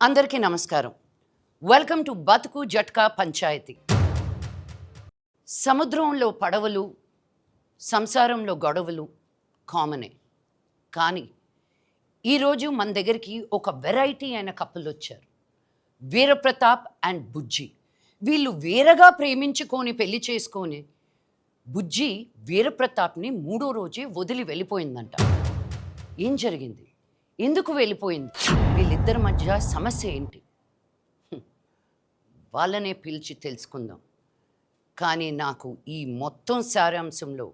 అందరికీ నమస్కారం. Welcome to బతుకు జట్కా పంచాయతీ. సముద్రంలో పడవలు, సంసారంలో గొడవలు కామనే. కానీ ఈరోజు మన దగ్గరికి ఒక వెరైటీ అయిన కపుల్ వచ్చారు. వీరప్రతాప్ అండ్ బుజ్జి. వీళ్ళు వేరగా ప్రేమించుకొని పెళ్లి చేసుకొని బుజ్జి వీరప్రతాప్ని 3వ రోజే వదిలి వెళ్ళిపోయిందంట. ఏం జరిగింది? ఎందుకు వెళ్ళిపోయింది? వీళ్ళిద్దరి మధ్య సమస్య ఏంటి? వాళ్ళనే పిలిచి తెలుసుకుందాం. కానీ నాకు ఈ మొత్తం సారాంశంలో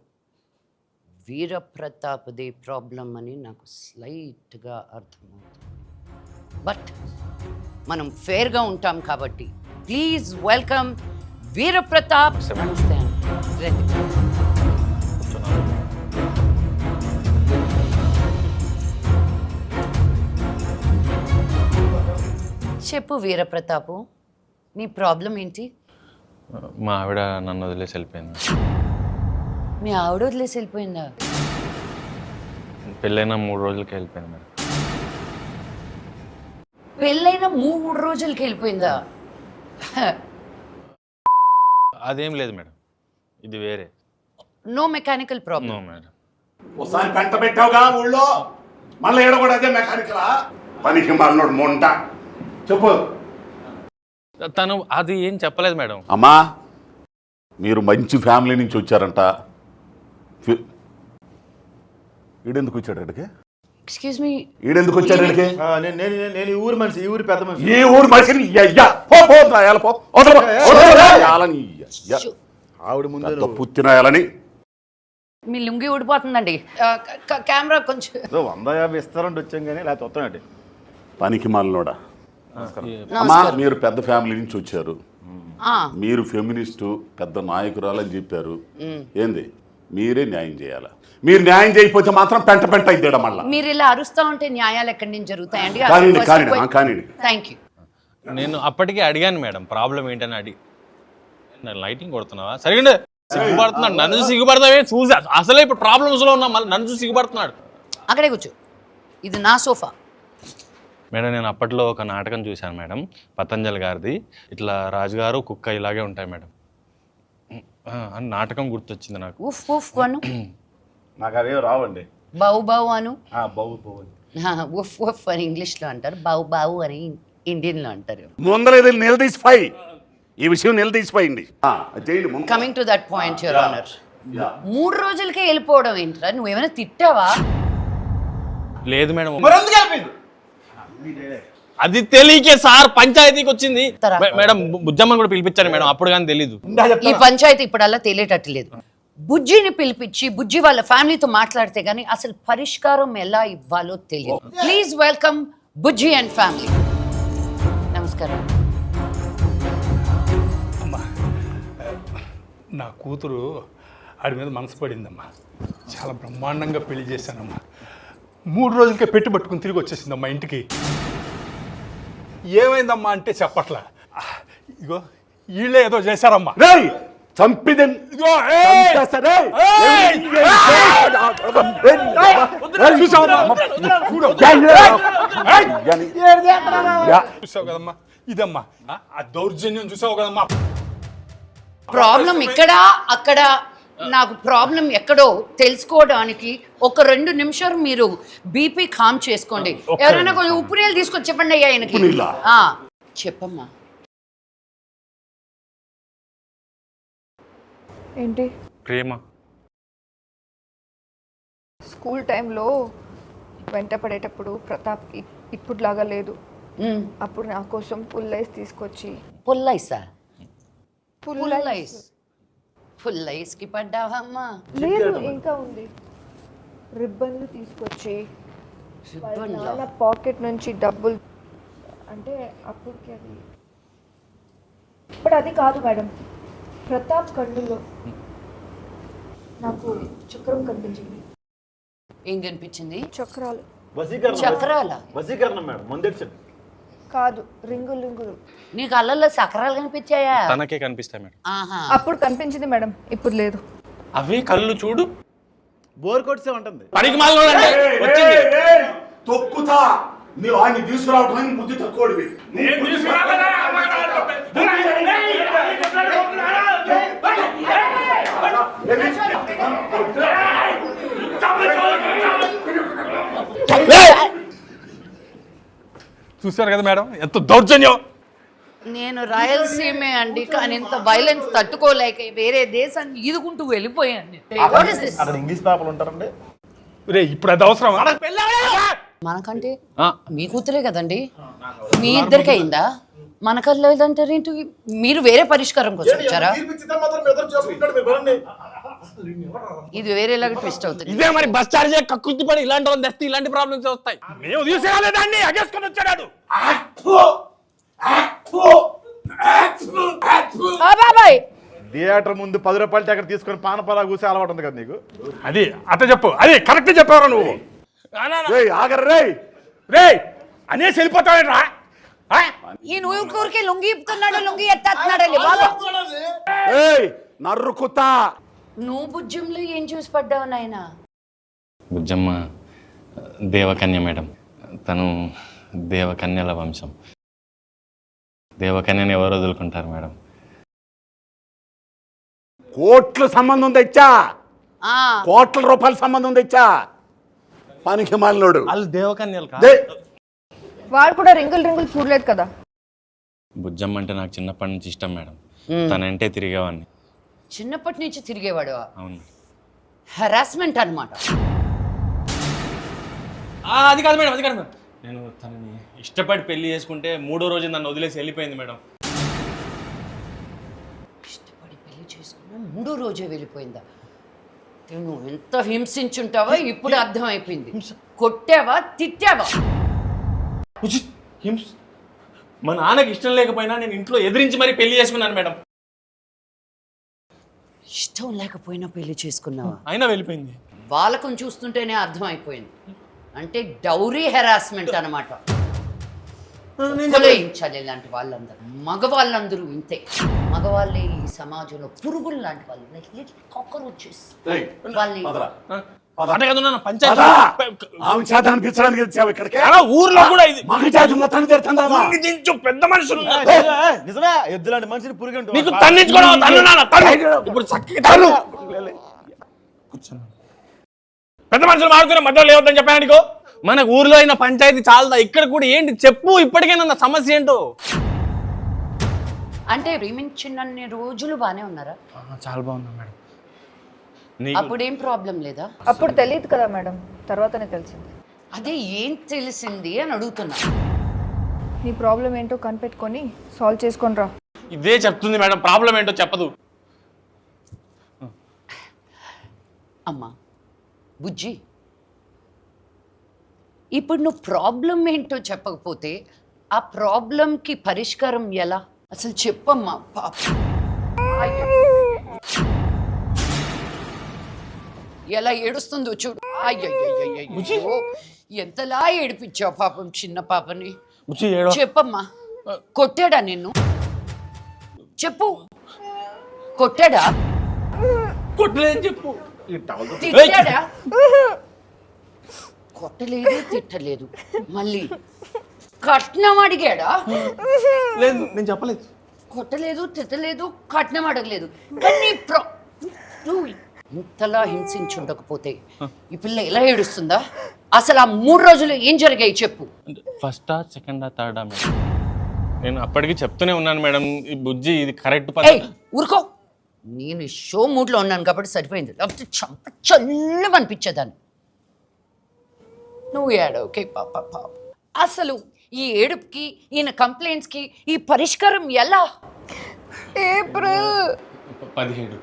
వీరప్రతాప్దే ప్రాబ్లం అని నాకు స్లైట్గా అర్థమవుతుంది. బట్ మనం ఫేర్గా ఉంటాం కాబట్టి ప్లీజ్ వెల్కమ్ వీరప్రతాప్. నమస్తే అండి. చెప్పు వీరప్రతాపు, నీ ప్రాబ్లం ఏంటి? మా ఆవిడ నన్ను వదిలేసి వెళ్ళిపోయింది. మీ ఆవిడ వదిలేసి వెళ్ళిపోయిందా? పెళ్ళైన 3 రోజులకి వెళ్ళిపోయింది మేడం. పెళ్ళైన 3 రోజులకి వెళ్ళిపోయిందా? అదేం లేదు మేడం, ఇది వేరే. No mechanical problem. No madam. ఒకసారి పెంట పెట్టావుగా ఊళ్ళో, మళ్ళీ ఏడ కూడా అదే మెకానికలా? పనికి మళ్ళీ మొంట. చెప్పు. తను అది ఏం చెప్పలేదు మేడం. అమ్మా, మీరు మంచి ఫ్యామిలీ నుంచి వచ్చారంట. ఈడెందుకు వచ్చాడు ఇక్కడికి? ఎక్స్క్యూజ్ మీ, ఈడెందుకు వచ్చాడు ఇక్కడికి? నేను ఈ ఊరు మనిషి, ఈ ఊరి పెద్ద మనిషి. ఈ ఊరు మనిషిని ఆవిడ ముందు పుత్తినాయాలని మీ లుంగి ఊడిపోతుందండి. కెమెరా కొంచెం 150 ఇస్తారంటే వచ్చాం కానీ లేకపోతే వస్తానండి. పనికి మాలినోడా. అమ్మా, మీరు పెద్ద ఫ్యామిలీ నుంచి వచ్చారు, మీరు ఫెమినిస్టు పెద్ద నాయకురాలని చెప్పారు. ఏంది? మీరే న్యాయం చేయాలా? మీరు న్యాయం చేయకపోతే మాత్రం పెంట పెంట అయిద్దాడ. మళ్ళీ మీరు ఇలా అరుస్తూ ఉంటే న్యాయాలు ఎక్కడి నుంచి జరుగుతాయండి? Thank you. నేను అప్పటికే అడిగాను మేడం, ప్రాబ్లం ఏంటని అడిగి. లైటింగ్ కొడుతున్నావా? సరిగ్గా సిగ్గుపడుతున్నాడు. నన్ను చూసి సిగ్గుపడతావే? చూసా అసలే ఇప్పుడు ప్రాబ్లమ్స్లో ఉన్నా, మళ్ళీ నన్ను చూసి సిగ్గుపడుతున్నాడు. అక్కడే కూర్చో, ఇది నా సోఫా. మేడం, నేను అప్పట్లో ఒక నాటకం చూశాను మేడం, పతంజలి గారిది. ఇట్లా రాజుగారు కుక్క ఇలాగే ఉంటాయి మేడం అని నాటకం గుర్తొచ్చింది నాకు. ఉఫ్ ఉఫ్ అను. నాకు అవే రావండి. బావు బావు అను. బావు ఉఫ్ ఉఫ్ అని ఇంగ్లీష్లో అంటారు, బావు బావు అని ఇండియన్లో అంటారు. ముందర నిలదీసిపోయి ఈ విషయం నిలదీసిపోయింది. Coming to that point your honour, 3 రోజులకే వెళ్ళిపోవడం ఏంట్రా? నువ్వేమైనా తిట్టావా? లేదు మేడం, అది తెలియకే సార్ పంచాయతీకి వచ్చింది మేడం. బుజ్జమ్మని కూడా పిలిపించాను మేడం, అప్పుడు కానీ తెలీదు. ఈ పంచాయతీ ఇప్పుడల్లా తెలియటట్టు లేదు. బుజ్జిని పిలిపించి బుజ్జి వాళ్ళ ఫ్యామిలీతో మాట్లాడితే గానీ అసలు పరిష్కారం ఎలా ఇవ్వాలో తెలియదు. Please welcome Bujji and family. నమస్కారం. అమ్మా, నా కూతురు ఆడి మీద మనసు పడిందమ్మా. చాలా బ్రహ్మాండంగా పెళ్లి చేశానమ్మా. 3 రోజులకే పెట్టి పట్టుకుని తిరిగి వచ్చేసిందమ్మా ఇంటికి. ఏమైందమ్మా అంటే చెప్పట్లా. ఇగో వీళ్ళే ఏదో చేశారమ్మా. చూసావు కదమ్మా, ఇదమ్మా ఆ దౌర్జన్యం చూసావు కదమ్మా. ప్రాబ్లం ఇక్కడ అక్కడ, నాకు ప్రాబ్లం ఎక్కడో తెలుసుకోవడానికి ఒక 2 నిమిషాలు మీరు బీపీ కామ్ చేసుకోండి. ఎవరైనా కొంచెం ఉప్పు నీళ్ళు తీసుకొచ్చి చెప్పండి అయ్యా ఆయనకి. చెప్పమ్మా. ఏంటి? ప్రేమ. స్కూల్ టైంలో వెంట పడేటప్పుడు ప్రతాప్కి ఇప్పుడులాగా లేదు. అప్పుడు నా కోసం పుల్లైస్ తీసుకొచ్చి. పుల్లైసా? పుల్లైస్కి పడ్డావమ్మా? లేదు, ఇంకా ఉంది. రిబ్బన్లు తీసుకొచ్చి నాన్న పాకెట్ నుంచి డబ్బులు, అంటే అప్పటికి అది. ఇప్పుడు అది కాదు మేడం, ప్రతాప్ కన్నులో నాకు చక్రం కనిపించింది. ఏం కనిపించింది? చక్రాలు. చక్రాలా? వశీకరణం మేడం, ముందెడిచండి. కాదు, రింగులు రింగులు. నీకు అల్లల్లో చక్రాలు కనిపించాయా? తనకే కనిపిస్తాయి మేడం. అప్పుడు కనిపించింది మేడం, ఇప్పుడు లేదు. అవి కళ్ళు చూడు, బోర్ కొట్టే ఉంటుంది. పనికి మాలినోడండి వచ్చింది. తొక్కుతా మీరు ఆయన్ని తీసుకురావడానికి బుద్ధి తక్కువడివి. చూశారు కదా మేడం ఎంత దౌర్జన్యం. నేను రాయలసీమే అండి, కానీ ఇంత వైలెన్స్ తట్టుకోలేక వేరే దేశాన్ని ఈదుకుంటూ వెళ్ళిపోయాను. What is this? అక్కడ ఇంగ్లీష్ పేపర్లు ఉంటారండి. రే ఇప్పుడు అది అవసరం. మనకంటే మీ కూతురే కదండి, మీ ఇద్దరికి అయిందా? మనకల్లా లేదంటారేంటి? మీరు వేరే పరిష్కారం కోసం వచ్చారా? ఇది వేరేలాగా ట్విస్ట్ అవుతుంది. ఇదే మరి బస్ చార్జ్ కక్కుర్తి పడి ఇలాంటి వాళ్ళు తెస్తే ఇలాంటి ప్రాబ్లమ్స్ వస్తాయి. మేము తీసుకురాలేదాన్ని అగేసుకొని వచ్చాడు. బాబాయ్ థియేటర్ ముందు 10 రూపాయలు టికెట్ తీసుకొని పానపరా కూసే అలవాటు ఉంది కదా నీకు. అది అట్ట చెప్పు, అది కరెక్ట్ చెప్పారా నువ్వు? ఆగర్రే రే అనేసి వెళ్ళిపోతావేట్రా? ఈ ఊరికి లొంగి ఇప్పుతున్నాడు, లొంగి ఎత్తేస్తున్నాడండి బాబా. నర్రుకుతా. నువ్వు బుజ్జంలో ఏం చూసి పడ్డావు నాయన? బుజ్జమ్మ దేవకన్య మేడం, తను దేవకన్యల వంశం. దేవకన్యని ఎవరు వదులుకుంటారు మేడం? కోట్ల సంబంధం తెచ్చా, కోట్ల రూపాయల సంబంధం తెచ్చా. పనికి మాలినోడు. వాళ్ళు దేవకన్యలు కాదు. వాడు కూడా రింగులు చూడలేదు కదా. బుజ్జమ్మ అంటే నాకు చిన్నప్పటి నుంచి ఇష్టం మేడం. తనంటే తిరిగేవాడిని. చిన్నప్పటి నుంచి తిరిగేవాడు. అవును. హెరాస్మెంట్ అనమాట. అది కాదు మేడం, అది కాదు మేడం. నేను తనని ఇష్టపడి పెళ్లి చేసుకుంటే 3వ రోజు నన్ను వదిలేసి వెళ్ళిపోయింది మేడం. ఇష్టపడి పెళ్లి చేసుకున్నా 3వ రోజే వెళ్ళిపోయిందా? నువ్వు ఎంత హింసించుంటావో ఇప్పుడు అర్థమైపోయింది. కొట్టావా, తిట్టావా? మా నాన్నకి ఇష్టం లేకపోయినా నేను ఇంట్లో ఎదిరించి మరీ పెళ్లి చేసుకున్నాను మేడం. ఇష్టం లేకపోయినా పెళ్లి చేసుకున్నావా? అయినా వెళ్ళిపోయింది. వాళ్ళకం చూస్తుంటేనే అర్థమైపోయింది. అంటే డౌరీ హెరాస్మెంట్ అనమాట. కొలయించాలి ఇలాంటి వాళ్ళందరూ. మగవాళ్ళందరూ ఇంతే. మగవాళ్ళే ఈ సమాజంలో పురుగులు లాంటి వాళ్ళు. కాక్రోచెస్. ఊర్లో కూడా ఇది పెద్ద మనుషులు నిజమే, ఎద్దులాంటి మనుషులు పురుగు పెద్ద మనుషులు మాడుకునే మధ్యలో లేవద్దని చెప్పాను నీకు. మనకు ఊర్లో అయిన పంచాయతీ చాలదా? ఇక్కడ కూడా ఏంటి చెప్పు, ఇప్పటికైనా సమస్య ఏంటో. అంటే ప్రేమించినన్ని రోజులు బానే ఉన్నారా? చాలా బాగున్నా మేడం. అప్పుడేం ప్రాబ్లం లేదా? అప్పుడు తెలియదు కదా మేడం, తర్వాతనే తెలిసింది. అదే ఏం తెలిసింది అని అడుగుతున్నా. నీ ప్రాబ్లం ఏంటో కనిపెట్టుకొని సాల్వ్ చేసుకొని రా. ఇదే చెప్తుంది మేడం, ప్రాబ్లం ఏంటో చెప్పదు. అమ్మా బుజ్జి, ఇప్పుడు నువ్వు ప్రాబ్లం ఏంటో చెప్పకపోతే ఆ ప్రాబ్లంకి పరిష్కారం ఎలా? అసలు చెప్పమ్మా. పాప ఎలా ఏడుస్తుందో చూడు. అయ్యో ఎంతలా ఏడిపించావు పాపం చిన్న పాపని. చెప్పమ్మా, కొట్టాడా నిన్ను? చెప్పు, కొట్టాడా? కొట్టలేదు చెప్పు. తిట్టాడా? కొట్టలేదు, తిట్టలేదు. మళ్ళీ కట్నం అడిగాడా? లేదు, నేను చెప్పలేదు. కొట్టలేదు, తిట్టలేదు, కట్నం అడగలేదు. కానీ నువ్వు ఇంతలా హింసించుండకపోతే ఈ పిల్ల ఎలా ఏడుస్తుందా? అసలు ఆ 3 రోజులు ఏం జరిగాయి చెప్పు. ఫస్టా, సెకండా, థర్డా మేడం? నేను అప్పటికి చెప్తూనే ఉన్నాను మేడం, ఈ బుజ్జి ఇది కరెక్ట్. ఊరుకో, నేను షో మూడ్లో ఉన్నాను కాబట్టి సరిపోయింది. లేకపోతే చంప చల్లం అనిపించేదాన్ని. నువ్వు ఏడవకే పాప. అసలు ఈ ఏడుపుకి, ఈయన కంప్లైంట్స్కి ఈ పరిష్కారం ఎలా? ఏప్రిల్ 17.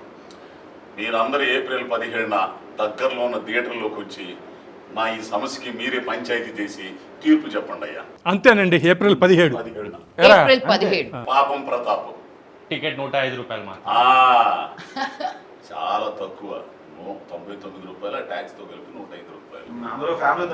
మీరందరూ ఏప్రిల్ 17న దగ్గరలో ఉన్న థియేటర్లోకి వచ్చి నా ఈ సమస్యకి మీరే పంచాయతీ చేసి తీర్పు చెప్పండి అయ్యా. అంతేనండి, ఏప్రిల్ 17. ఏప్రిల్ 17. పాపం ప్రతాపం. టికెట్ 105 రూపాయలు మాత్రం. చాలా తక్కువ. 99 రూపాయల ట్యాక్స్ తో కలిపి 105 రూపాయలు. అందరూ ఫ్యామిలీ